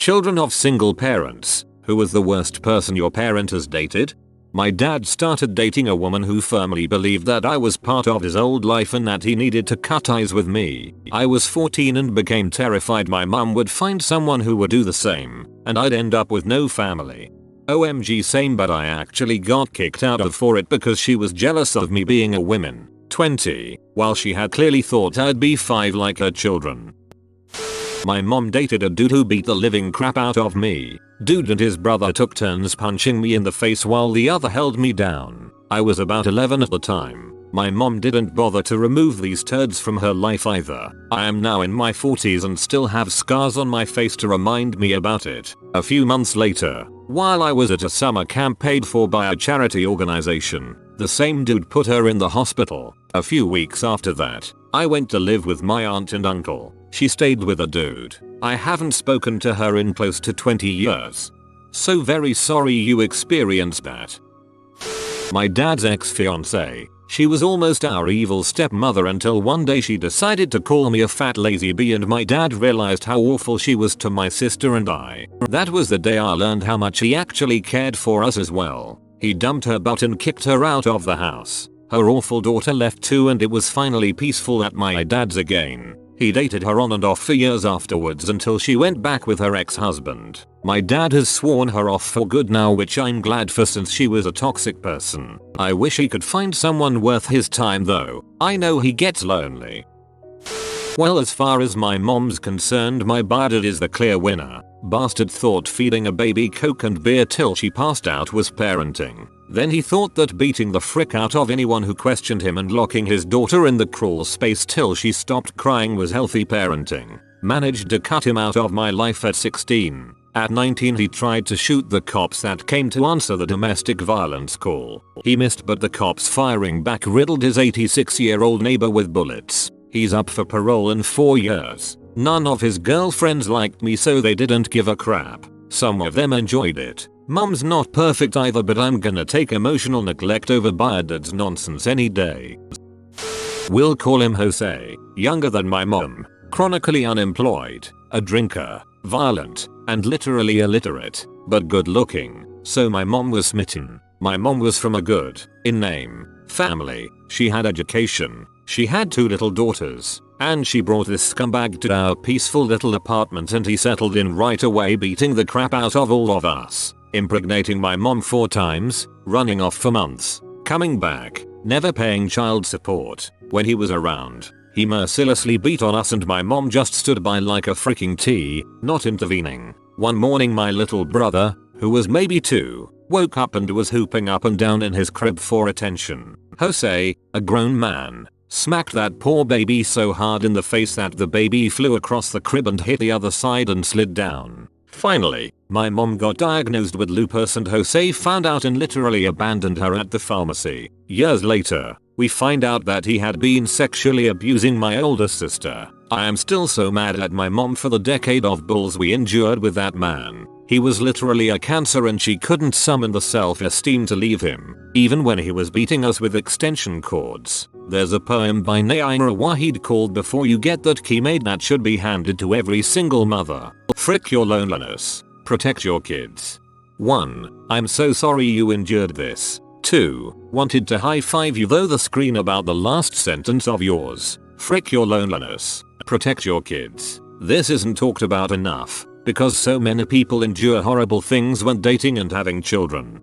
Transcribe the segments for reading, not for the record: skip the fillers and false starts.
Children of single parents. Who was the worst person your parent has dated? My dad started dating a woman who firmly believed that I was part of his old life and that he needed to cut ties with me. I was 14 and became terrified my mum would find someone who would do the same, and I'd end up with no family. OMG same, but I actually got kicked out of for it because she was jealous of me being a woman, 20, while she had clearly thought I'd be 5 like her children. My mom dated a dude who beat the living crap out of me. Dude and his brother took turns punching me in the face while the other held me down. I was about 11 at the time. My mom didn't bother to remove these turds from her life either. I am now in my 40s and still have scars on my face to remind me about it. A few months later, while I was at a summer camp paid for by a charity organization, the same dude put her in the hospital. A few weeks after that, I went to live with my aunt and uncle. She stayed with a dude. I haven't spoken to her in close to 20 years. So very sorry you experienced that. My dad's ex-fiancée. She was almost our evil stepmother until one day she decided to call me a fat lazy bee, and my dad realized how awful she was to my sister and I. That was the day I learned how much he actually cared for us as well. He dumped her butt and kicked her out of the house. Her awful daughter left too, and it was finally peaceful at my dad's again. He dated her on and off for years afterwards until she went back with her ex-husband. My dad has sworn her off for good now, which I'm glad for since she was a toxic person. I wish he could find someone worth his time though. I know he gets lonely. Well, as far as my mom's concerned, my dad is the clear winner. Bastard thought feeding a baby Coke and beer till she passed out was parenting. Then he thought that beating the frick out of anyone who questioned him and locking his daughter in the crawl space till she stopped crying was healthy parenting. Managed to cut him out of my life at 16. At 19 he tried to shoot the cops that came to answer the domestic violence call. He missed, but the cops firing back riddled his 86-year-old neighbor with bullets. He's up for parole in 4 years. None of his girlfriends liked me, so they didn't give a crap. Some of them enjoyed it. Mum's not perfect either, but I'm gonna take emotional neglect over dad's nonsense any day. We'll call him Jose. Younger than my mom. Chronically unemployed. A drinker. Violent. And literally illiterate. But good looking. So my mom was smitten. My mom was from a good, in name, family. She had education. She had 2 little daughters. And she brought this scumbag to our peaceful little apartment, and he settled in right away, beating the crap out of all of us. Impregnating my mom 4 times, running off for months, coming back, never paying child support. When he was around, he mercilessly beat on us, and my mom just stood by like a freaking T, not intervening. One morning my little brother, who was maybe 2, woke up and was hooping up and down in his crib for attention. Jose, a grown man, smacked that poor baby so hard in the face that the baby flew across the crib and hit the other side and slid down. Finally, my mom got diagnosed with lupus, and Jose found out and literally abandoned her at the pharmacy. Years later, we find out that he had been sexually abusing my older sister. I am still so mad at my mom for the decade of bulls we endured with that man. He was literally a cancer, and she couldn't summon the self-esteem to leave him, even when he was beating us with extension cords. There's a poem by Naima Wahid called "Before You Get That Key Made" that should be handed to every single mother. Frick your loneliness. Protect your kids. 1. I'm so sorry you endured this. 2. Wanted to high five you though the screen about the last sentence of yours. Frick your loneliness. Protect your kids. This isn't talked about enough, because so many people endure horrible things when dating and having children.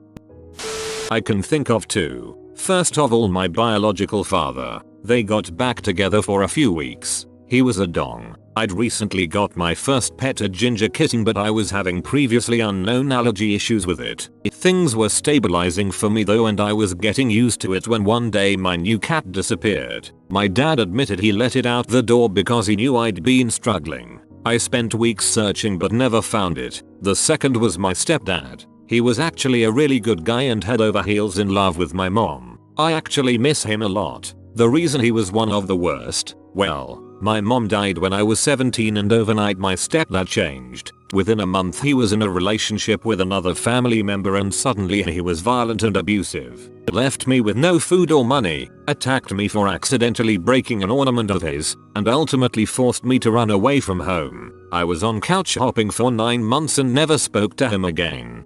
I can think of 2. First of all, my biological father. They got back together for a few weeks. He was a dong. I'd recently got my first pet, a ginger kitten, but I was having previously unknown allergy issues with it. Things were stabilizing for me though, and I was getting used to it when one day my new cat disappeared. My dad admitted he let it out the door because he knew I'd been struggling. I spent weeks searching but never found it. The second was my stepdad. He was actually a really good guy and head over heels in love with my mom. I actually miss him a lot. The reason he was one of the worst? Well, my mom died when I was 17, and overnight my stepdad changed. Within a month he was in a relationship with another family member and suddenly he was violent and abusive. Left me with no food or money, attacked me for accidentally breaking an ornament of his, and ultimately forced me to run away from home. I was on couch hopping for 9 months and never spoke to him again.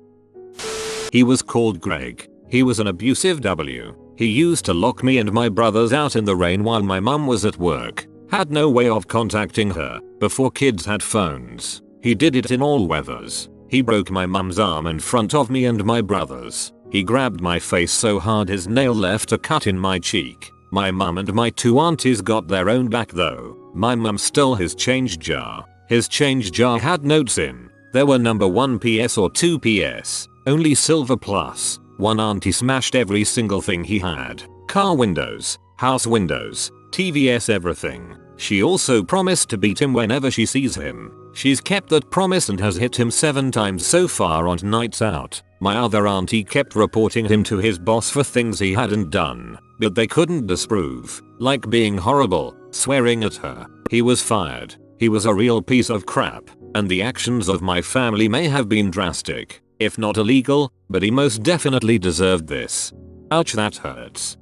He was called Greg. He was an abusive W. He used to lock me and my brothers out in the rain while my mum was at work. Had no way of contacting her, before kids had phones. He did it in all weathers. He broke my mum's arm in front of me and my brothers. He grabbed my face so hard his nail left a cut in my cheek. My mum and my 2 aunties got their own back though. My mum stole his change jar. His change jar had notes in. There were number 1 PS or 2 PS. Only silver plus. One auntie smashed every single thing he had. Car windows, house windows, TVS, everything. She also promised to beat him whenever she sees him. She's kept that promise and has hit him 7 times so far on nights out. My other auntie kept reporting him to his boss for things he hadn't done, but they couldn't disprove, like being horrible, swearing at her. He was fired. He was a real piece of crap, and the actions of my family may have been drastic, if not illegal, but he most definitely deserved this. Ouch, that hurts.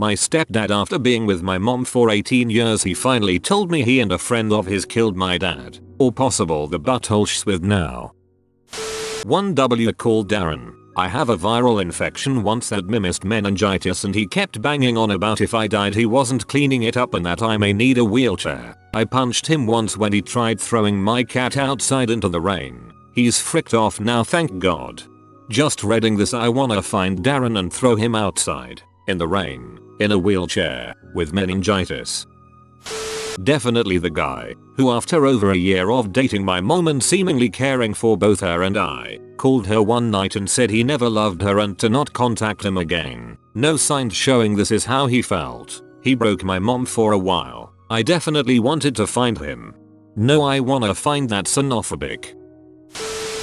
My stepdad, after being with my mom for 18 years, he finally told me he and a friend of his killed my dad, or possible the butthole she's with now. 1W called Darren. I have a viral infection once that mimicked meningitis and he kept banging on about if I died he wasn't cleaning it up and that I may need a wheelchair. I punched him once when he tried throwing my cat outside into the rain. He's fricked off now, thank God. Just reading this, I wanna find Darren and throw him outside, in the rain, in a wheelchair, with meningitis. Definitely the guy who, after over a year of dating my mom and seemingly caring for both her and I, called her one night and said he never loved her and to not contact him again. No signs showing this is how he felt. He broke my mom for a while. I definitely wanted to find him. No, I wanna find that xenophobic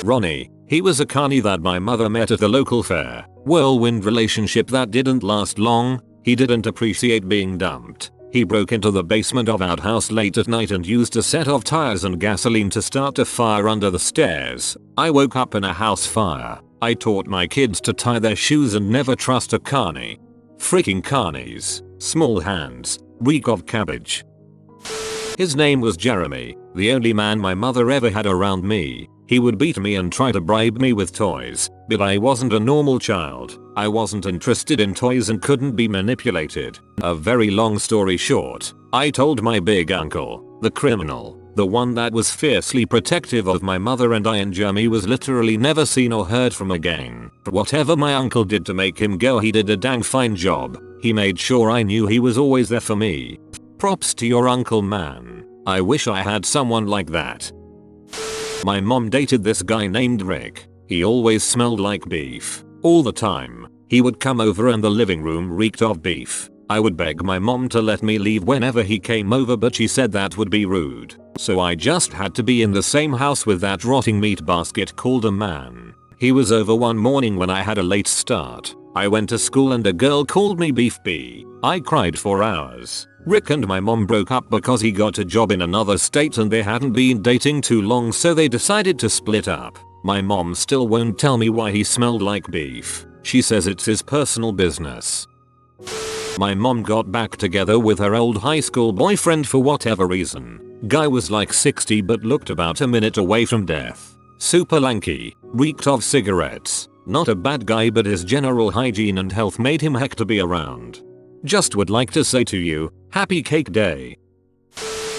Ronnie. He was a carny that my mother met at the local fair. Whirlwind relationship that didn't last long. He didn't appreciate being dumped. He broke into the basement of our house late at night and used a set of tires and gasoline to start a fire under the stairs. I woke up in a house fire. I taught my kids to tie their shoes and never trust a carny. Freaking carnies. Small hands. Reek of cabbage. His name was Jeremy, the only man my mother ever had around me. He would beat me and try to bribe me with toys, but I wasn't a normal child. I wasn't interested in toys and couldn't be manipulated. A very long story short, I told my big uncle, the criminal, the one that was fiercely protective of my mother and I, and Jeremy was literally never seen or heard from again. Whatever my uncle did to make him go, he did a dang fine job. He made sure I knew he was always there for me. Props to your uncle, man. I wish I had someone like that. My mom dated this guy named Rick. He always smelled like beef. All the time. He would come over and the living room reeked of beef. I would beg my mom to let me leave whenever he came over, but she said that would be rude. So I just had to be in the same house with that rotting meat basket called a man. He was over one morning when I had a late start. I went to school and a girl called me Beef B. I cried for hours. Rick and my mom broke up because he got a job in another state and they hadn't been dating too long, so they decided to split up. My mom still won't tell me why he smelled like beef. She says it's his personal business. My mom got back together with her old high school boyfriend for whatever reason. Guy was like 60 but looked about a minute away from death. Super lanky, reeked of cigarettes. Not a bad guy, but his general hygiene and health made him heck to be around. Just would like to say to you, happy cake day.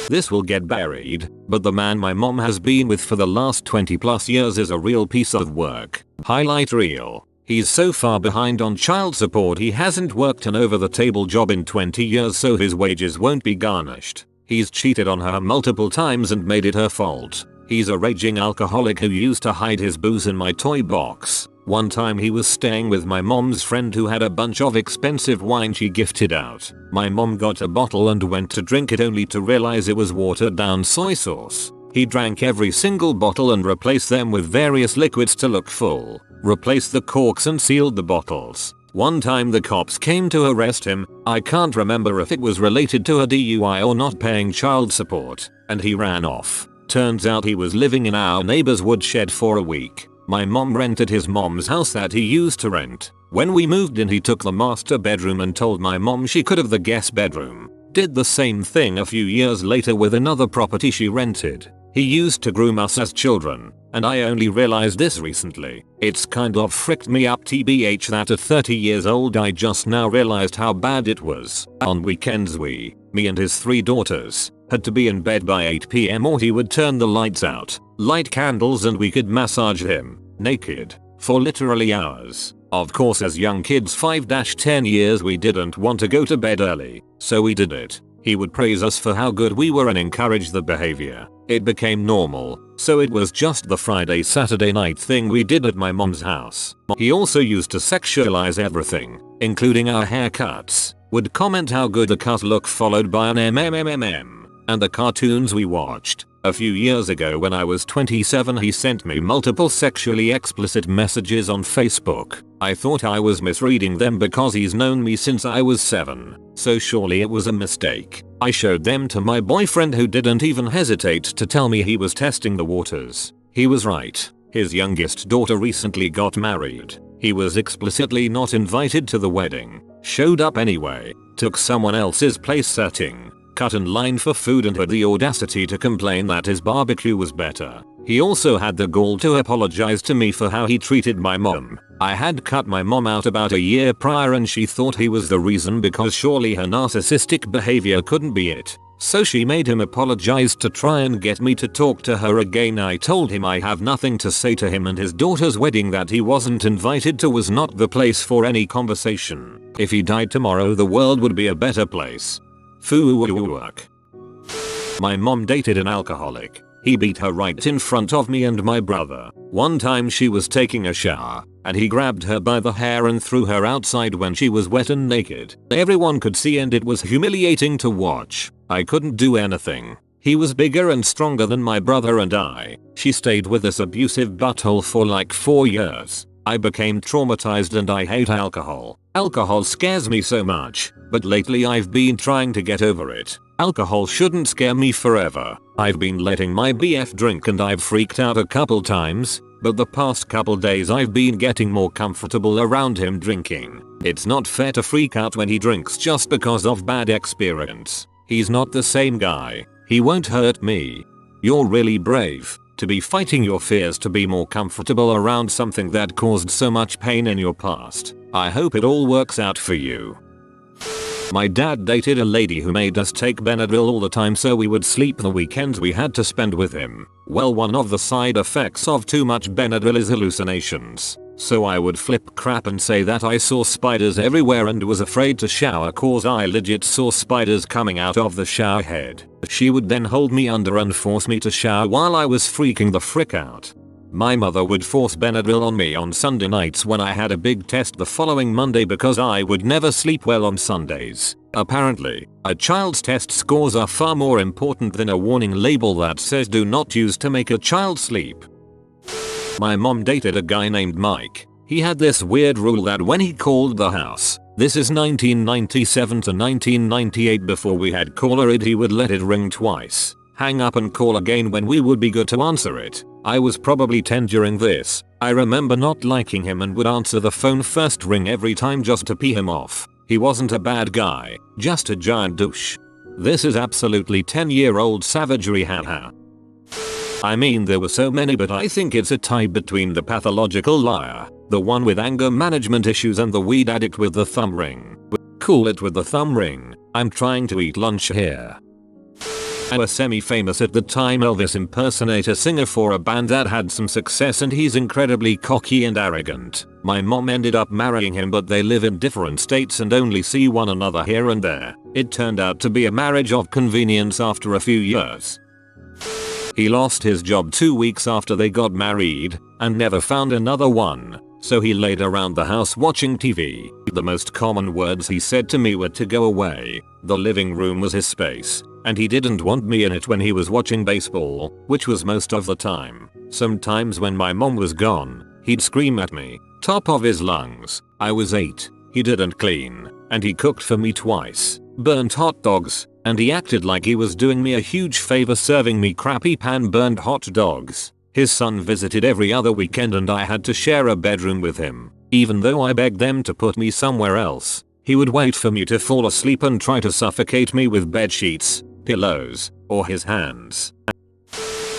This will get buried, but the man my mom has been with for the last 20 plus years is a real piece of work. Highlight reel. He's so far behind on child support he hasn't worked an over the table job in 20 years, so his wages won't be garnished. He's cheated on her multiple times and made it her fault. He's a raging alcoholic who used to hide his booze in my toy box. One time he was staying with my mom's friend who had a bunch of expensive wine she gifted out. My mom got a bottle and went to drink it only to realize it was watered down soy sauce. He drank every single bottle and replaced them with various liquids to look full. Replaced the corks and sealed the bottles. One time the cops came to arrest him. I can't remember if it was related to a DUI or not paying child support, and he ran off. Turns out he was living in our neighbor's woodshed for a week. My mom rented his mom's house that he used to rent. When we moved in, he took the master bedroom and told my mom she could have the guest bedroom. Did the same thing a few years later with another property she rented. He used to groom us as children, and I only realized this recently. It's kind of fricked me up tbh that at 30 years old I just now realized how bad it was. On weekends me and his 3 daughters, had to be in bed by 8 PM or he would turn the lights out, light candles, and we could massage him, naked, for literally hours. Of course, as young kids 5-10 years we didn't want to go to bed early, so we did it. He would praise us for how good we were and encourage the behavior. It became normal, so it was just the Friday-Saturday night thing we did at my mom's house. He also used to sexualize everything, including our haircuts. Would comment how good the cut looked followed by an MMMMM, and the cartoons we watched. A few years ago when I was 27 he sent me multiple sexually explicit messages on Facebook. I thought I was misreading them because he's known me since I was 7, so surely it was a mistake. I showed them to my boyfriend who didn't even hesitate to tell me he was testing the waters. He was right. His youngest daughter recently got married. He was explicitly not invited to the wedding. Showed up anyway. Took someone else's place setting. Cut in line for food and had the audacity to complain that his barbecue was better. He also had the gall to apologize to me for how he treated my mom. I had cut my mom out about a year prior and she thought he was the reason because surely her narcissistic behavior couldn't be it. So she made him apologize to try and get me to talk to her again. I told him I have nothing to say to him and his daughter's wedding that he wasn't invited to was not the place for any conversation. If he died tomorrow the world would be a better place. Work. My mom dated an alcoholic. He beat her right in front of me and my brother. One time she was taking a shower, and he grabbed her by the hair and threw her outside when she was wet and naked. Everyone could see and it was humiliating to watch. I couldn't do anything. He was bigger and stronger than my brother and I. She stayed with this abusive butthole for like 4 years. I became traumatized and I hate alcohol. Alcohol scares me so much, but lately I've been trying to get over it. Alcohol shouldn't scare me forever. I've been letting my BF drink and I've freaked out a couple times, but the past couple days I've been getting more comfortable around him drinking. It's not fair to freak out when he drinks just because of bad experience. He's not the same guy. He won't hurt me. You're really brave to be fighting your fears to be more comfortable around something that caused so much pain in your past. I hope it all works out for you. My dad dated a lady who made us take Benadryl all the time so we would sleep the weekends we had to spend with him. Well, one of the side effects of too much Benadryl is hallucinations. So I would flip crap and say that I saw spiders everywhere and was afraid to shower cause I legit saw spiders coming out of the shower head. She would then hold me under and force me to shower while I was freaking the frick out. My mother would force Benadryl on me on Sunday nights when I had a big test the following Monday because I would never sleep well on Sundays. Apparently, a child's test scores are far more important than a warning label that says do not use to make a child sleep. My mom dated a guy named Mike. He had this weird rule that when he called the house, this is 1997 to 1998 before we had caller ID, he would let it ring twice, hang up and call again when we would be good to answer it. I was probably 10 during this. I remember not liking him and would answer the phone first ring every time just to pee him off. He wasn't a bad guy, just a giant douche. This is absolutely 10-year-old savagery, haha. I mean, there were so many, but I think it's a tie between the pathological liar, the one with anger management issues, and the weed addict with the thumb ring. Cool it with the thumb ring. I'm trying to eat lunch here. I was semi-famous at the time Elvis impersonator singer for a band that had some success, and he's incredibly cocky and arrogant. My mom ended up marrying him, but they live in different states and only see one another here and there. It turned out to be a marriage of convenience after a few years. He lost his job 2 weeks after they got married and never found another one, so he laid around the house watching TV. The most common words he said to me were to go away. The living room was his space, and he didn't want me in it when he was watching baseball, which was most of the time. Sometimes when my mom was gone, he'd scream at me, top of his lungs. I was 8, he didn't clean, and he cooked for me twice, burnt hot dogs, and he acted like he was doing me a huge favor serving me crappy pan-burned hot dogs. His son visited every other weekend and I had to share a bedroom with him. Even though I begged them to put me somewhere else, he would wait for me to fall asleep and try to suffocate me with bed sheets, pillows, or his hands.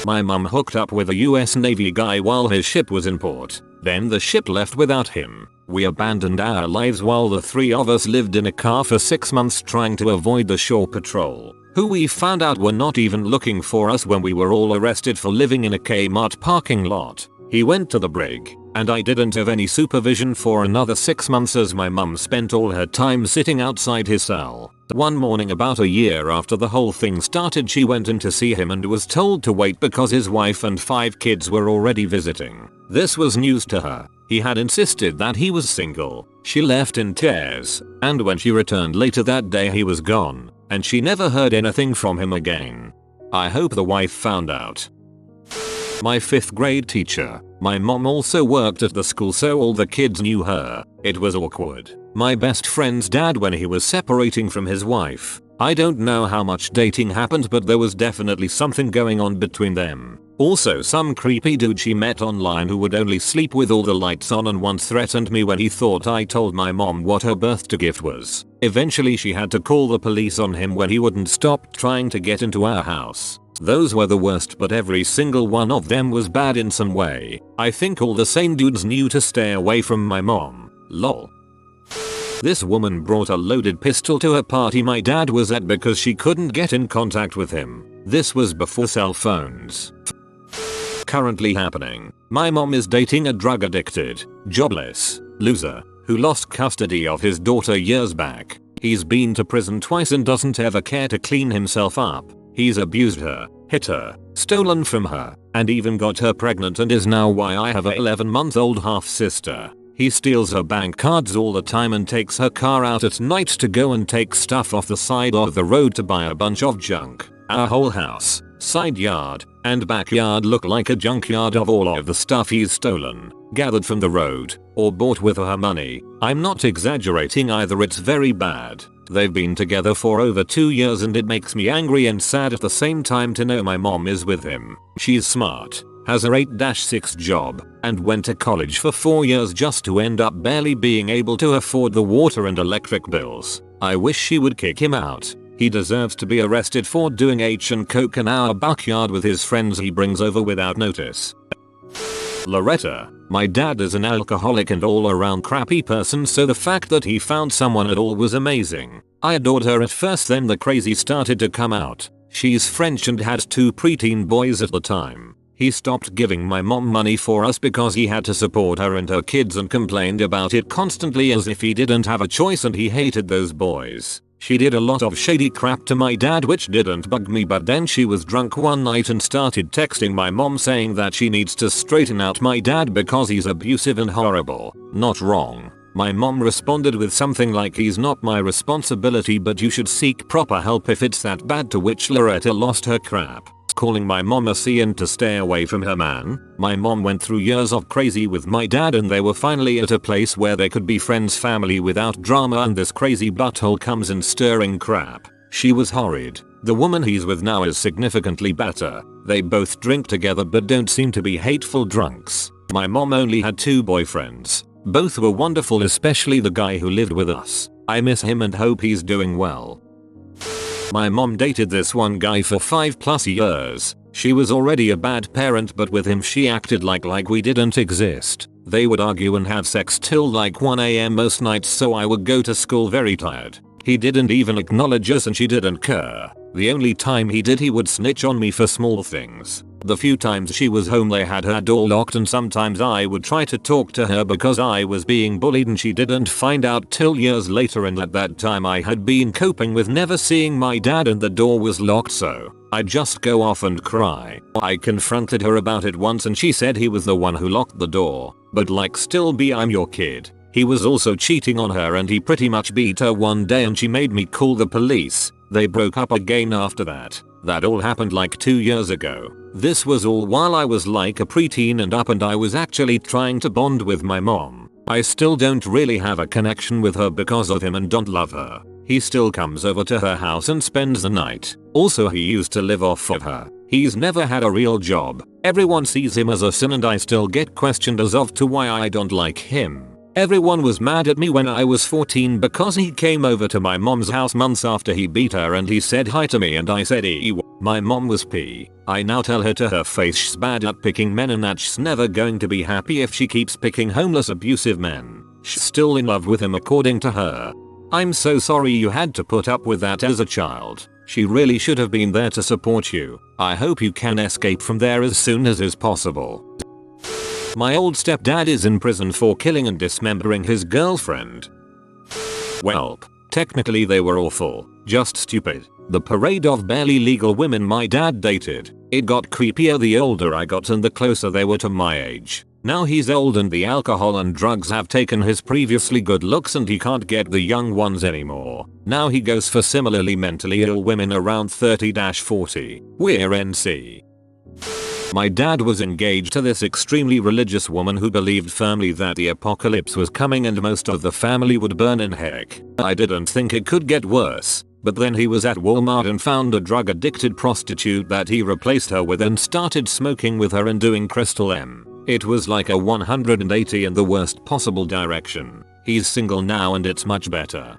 My mum hooked up with a US Navy guy while his ship was in port. Then the ship left without him. We abandoned our lives while the three of us lived in a car for 6 months trying to avoid the shore patrol, who we found out were not even looking for us when we were all arrested for living in a Kmart parking lot. He went to the brig, and I didn't have any supervision for another 6 months as my mum spent all her time sitting outside his cell. One morning about a year after the whole thing started, she went in to see him and was told to wait because his wife and 5 kids were already visiting. This was news to her. He had insisted that he was single. She left in tears, and when she returned later that day he was gone, and she never heard anything from him again. I hope the wife found out. My 5th grade teacher. My mom also worked at the school so all the kids knew her. It was awkward. My best friend's dad when he was separating from his wife. I don't know how much dating happened but there was definitely something going on between them. Also some creepy dude she met online who would only sleep with all the lights on and once threatened me when he thought I told my mom what her birthday gift was. Eventually she had to call the police on him when he wouldn't stop trying to get into our house. Those were the worst but every single one of them was bad in some way. I think all the same dudes knew to stay away from my mom. Lol. This woman brought a loaded pistol to a party my dad was at because she couldn't get in contact with him. This was before cell phones. Currently happening. My mom is dating a drug addicted, jobless loser who lost custody of his daughter years back. He's been to prison twice and doesn't ever care to clean himself up. He's abused her, hit her, stolen from her, and even got her pregnant and is now why I have a 11-month-old half-sister. He steals her bank cards all the time and takes her car out at night to go and take stuff off the side of the road to buy a bunch of junk. Our whole house, side yard, and backyard look like a junkyard of all of the stuff he's stolen, gathered from the road, or bought with her money. I'm not exaggerating either, it's very bad. They've been together for over 2 years and it makes me angry and sad at the same time to know my mom is with him. She's smart, has her 8-6 job, and went to college for 4 years just to end up barely being able to afford the water and electric bills. I wish she would kick him out. He deserves to be arrested for doing H and coke in our backyard with his friends he brings over without notice. Loretta. My dad is an alcoholic and all around crappy person, so the fact that he found someone at all was amazing. I adored her at first, then the crazy started to come out. She's French and had 2 preteen boys at the time. He stopped giving my mom money for us because he had to support her and her kids and complained about it constantly as if he didn't have a choice, and he hated those boys. She did a lot of shady crap to my dad which didn't bug me, but then she was drunk one night and started texting my mom saying that she needs to straighten out my dad because he's abusive and horrible. Not wrong. My mom responded with something like, he's not my responsibility but you should seek proper help if it's that bad, to which Loretta lost her crap, calling my mom a C and to stay away from her man. My mom went through years of crazy with my dad and they were finally at a place where they could be friends, family without drama, and this crazy butthole comes in stirring crap. She was horrid. The woman he's with now is significantly better. They both drink together but don't seem to be hateful drunks. My mom only had 2 boyfriends. Both were wonderful, especially the guy who lived with us. I miss him and hope he's doing well. My mom dated this one guy for 5+ years. She was already a bad parent, but with him she acted like we didn't exist. They would argue and have sex till like 1 AM most nights, so I would go to school very tired. He didn't even acknowledge us and she didn't care. The only time he did, he would snitch on me for small things. The few times she was home they had her door locked, and sometimes I would try to talk to her because I was being bullied and she didn't find out till years later, and at that time I had been coping with never seeing my dad and the door was locked, so I'd just go off and cry. I confronted her about it once and she said he was the one who locked the door, but like still be, I'm your kid. He was also cheating on her and he pretty much beat her one day and she made me call the police. They broke up again after that. That all happened like 2 years ago. This was all while I was like a preteen and up, and I was actually trying to bond with my mom. I still don't really have a connection with her because of him and don't love her. He still comes over to her house and spends the night. Also, he used to live off of her. He's never had a real job. Everyone sees him as a sin and I still get questioned as of to why I don't like him. Everyone was mad at me when I was 14 because he came over to my mom's house months after he beat her and he said hi to me and I said ew. My mom was pee. I now tell her to her face she's bad at picking men and that she's never going to be happy if she keeps picking homeless abusive men. She's still in love with him according to her. I'm so sorry you had to put up with that as a child. She really should have been there to support you. I hope you can escape from there as soon as is possible. My old stepdad is in prison for killing and dismembering his girlfriend. Welp, technically they were awful, just stupid. The parade of barely legal women my dad dated. It got creepier the older I got and the closer they were to my age. Now he's old and the alcohol and drugs have taken his previously good looks and he can't get the young ones anymore. Now he goes for similarly mentally ill women around 30-40. We're NC. My dad was engaged to this extremely religious woman who believed firmly that the apocalypse was coming and most of the family would burn in heck. I didn't think it could get worse, but then he was at Walmart and found a drug addicted prostitute that he replaced her with and started smoking with her and doing crystal M. It was like a 180 in the worst possible direction. He's single now and it's much better.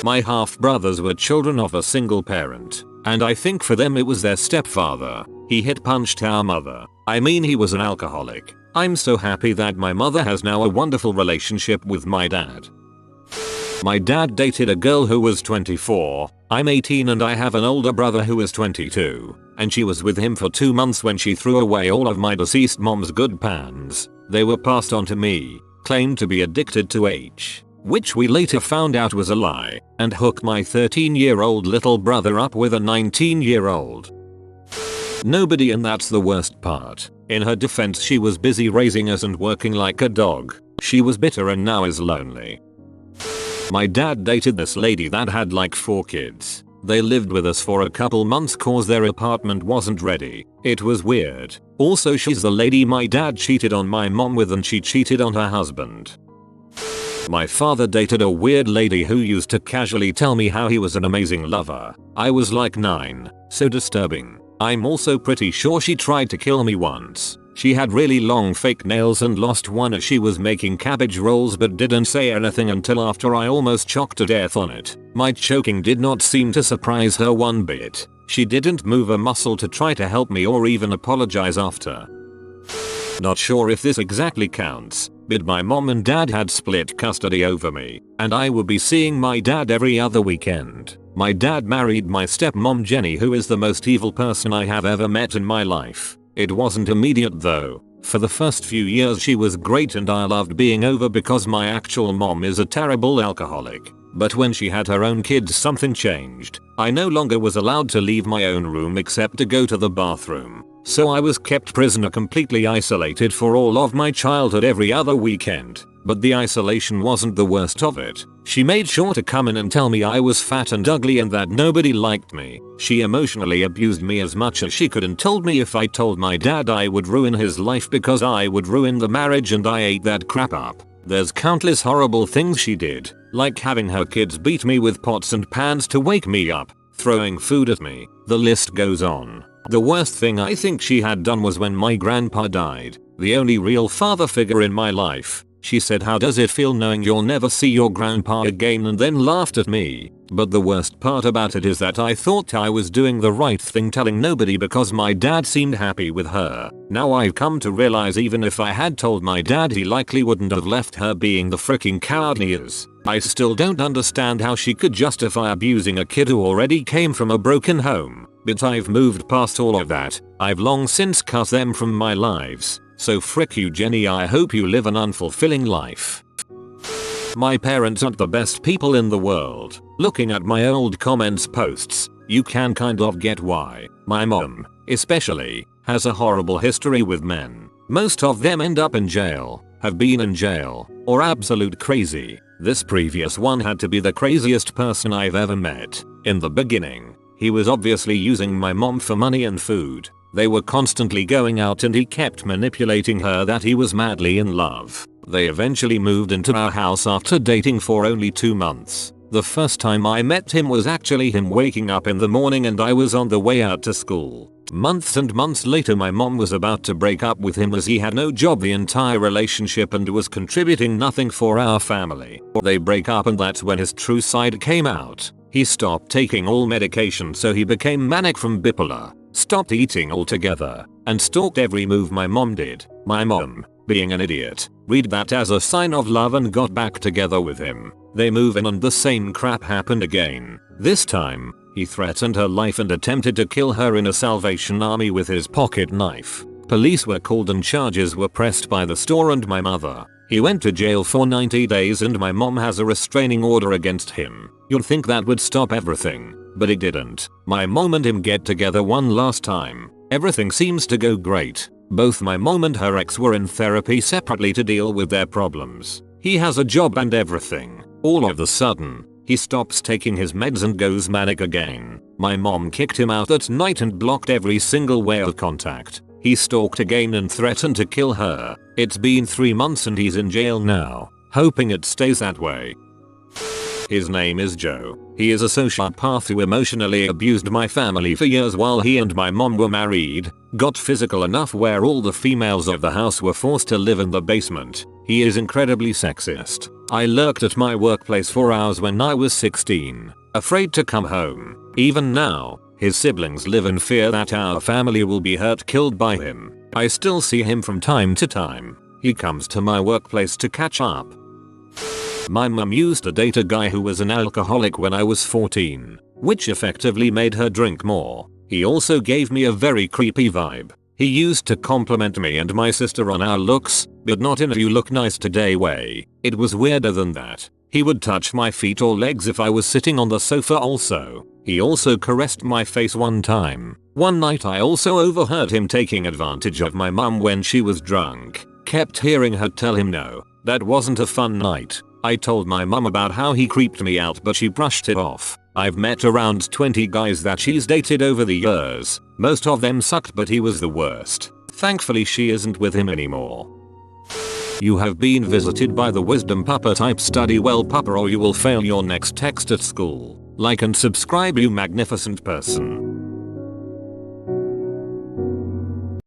My half brothers were children of a single parent, and I think for them it was their stepfather. He hit punched our mother. I mean he was an alcoholic. I'm so happy that my mother has now a wonderful relationship with my dad. My dad dated a girl who was 24. I'm 18 and I have an older brother who is 22. And she was with him for 2 months when she threw away all of my deceased mom's good pans. They were passed on to me, claimed to be addicted to H, which we later found out was a lie, and hooked my 13-year-old little brother up with a 19-year-old. Nobody, and that's the worst part. In her defense, she was busy raising us and working like a dog. She was bitter and now is lonely. My dad dated this lady that had like 4 kids. They lived with us for a couple months cause their apartment wasn't ready. It was weird. Also, she's the lady my dad cheated on my mom with and she cheated on her husband. My father dated a weird lady who used to casually tell me how he was an amazing lover. I was like 9, so disturbing. I'm also pretty sure she tried to kill me once. She had really long fake nails and lost one as she was making cabbage rolls but didn't say anything until after I almost choked to death on it. My choking did not seem to surprise her one bit. She didn't move a muscle to try to help me or even apologize after. Not sure if this exactly counts, but my mom and dad had split custody over me, and I would be seeing my dad every other weekend. My dad married my stepmom Jenny, who is the most evil person I have ever met in my life. It wasn't immediate though. For the first few years she was great and I loved being over because my actual mom is a terrible alcoholic. But when she had her own kids something changed. I no longer was allowed to leave my own room except to go to the bathroom. So I was kept prisoner, completely isolated for all of my childhood every other weekend. But the isolation wasn't the worst of it. She made sure to come in and tell me I was fat and ugly and that nobody liked me. She emotionally abused me as much as she could and told me if I told my dad I would ruin his life because I would ruin the marriage, and I ate that crap up. There's countless horrible things she did, like having her kids beat me with pots and pans to wake me up, throwing food at me. The list goes on. The worst thing I think she had done was when my grandpa died, the only real father figure in my life. She said, "How does it feel knowing you'll never see your grandpa again?" and then laughed at me. But the worst part about it is that I thought I was doing the right thing telling nobody because my dad seemed happy with her. Now I've come to realize even if I had told my dad, he likely wouldn't have left her being the freaking coward he is. I still don't understand how she could justify abusing a kid who already came from a broken home. But I've moved past all of that. I've long since cut them from my lives. So frick you, Jenny, I hope you live an unfulfilling life. My parents aren't the best people in the world. Looking at my old comments posts, you can kind of get why. My mom, especially, has a horrible history with men. Most of them end up in jail, have been in jail, or absolute crazy. This previous one had to be the craziest person I've ever met. In the beginning, he was obviously using my mom for money and food. They were constantly going out and he kept manipulating her that he was madly in love. They eventually moved into our house after dating for only 2 months. The first time I met him was actually him waking up in the morning and I was on the way out to school. Months and months later my mom was about to break up with him as he had no job the entire relationship and was contributing nothing for our family. They break up and that's when his true side came out. He stopped taking all medication so he became manic from bipolar, stopped eating altogether, and stalked every move my mom did. My mom, being an idiot, read that as a sign of love and got back together with him. They move in and the same crap happened again. This time, he threatened her life and attempted to kill her in a Salvation Army with his pocket knife. Police were called and charges were pressed by the store and my mother. He went to jail for 90 days and my mom has a restraining order against him. You'd think that would stop everything, but it didn't. My mom and him get together one last time. Everything seems to go great. Both my mom and her ex were in therapy separately to deal with their problems. He has a job and everything. All of a sudden, he stops taking his meds and goes manic again. My mom kicked him out at night and blocked every single way of contact. He stalked again and threatened to kill her. It's been 3 months and he's in jail now, hoping it stays that way. His name is Joe. He is a sociopath who emotionally abused my family for years while he and my mom were married, got physical enough where all the females of the house were forced to live in the basement. He is incredibly sexist. I lurked at my workplace for hours when I was 16, afraid to come home. Even now, his siblings live in fear that our family will be hurt, killed by him. I still see him from time to time. He comes to my workplace to catch up. My mum used to date a guy who was an alcoholic when I was 14, which effectively made her drink more. He also gave me a very creepy vibe. He used to compliment me and my sister on our looks, but not in a "you look nice today" way. It was weirder than that. He would touch my feet or legs if I was sitting on the sofa also. He also caressed my face one time. One night I also overheard him taking advantage of my mum when she was drunk. Kept hearing her tell him no, that wasn't a fun night. I told my mum about how he creeped me out but she brushed it off. I've met around 20 guys that she's dated over the years. Most of them sucked but he was the worst. Thankfully she isn't with him anymore. You have been visited by the wisdom pupper type. Study well pupper or you will fail your next text at school. Like and subscribe, you magnificent person.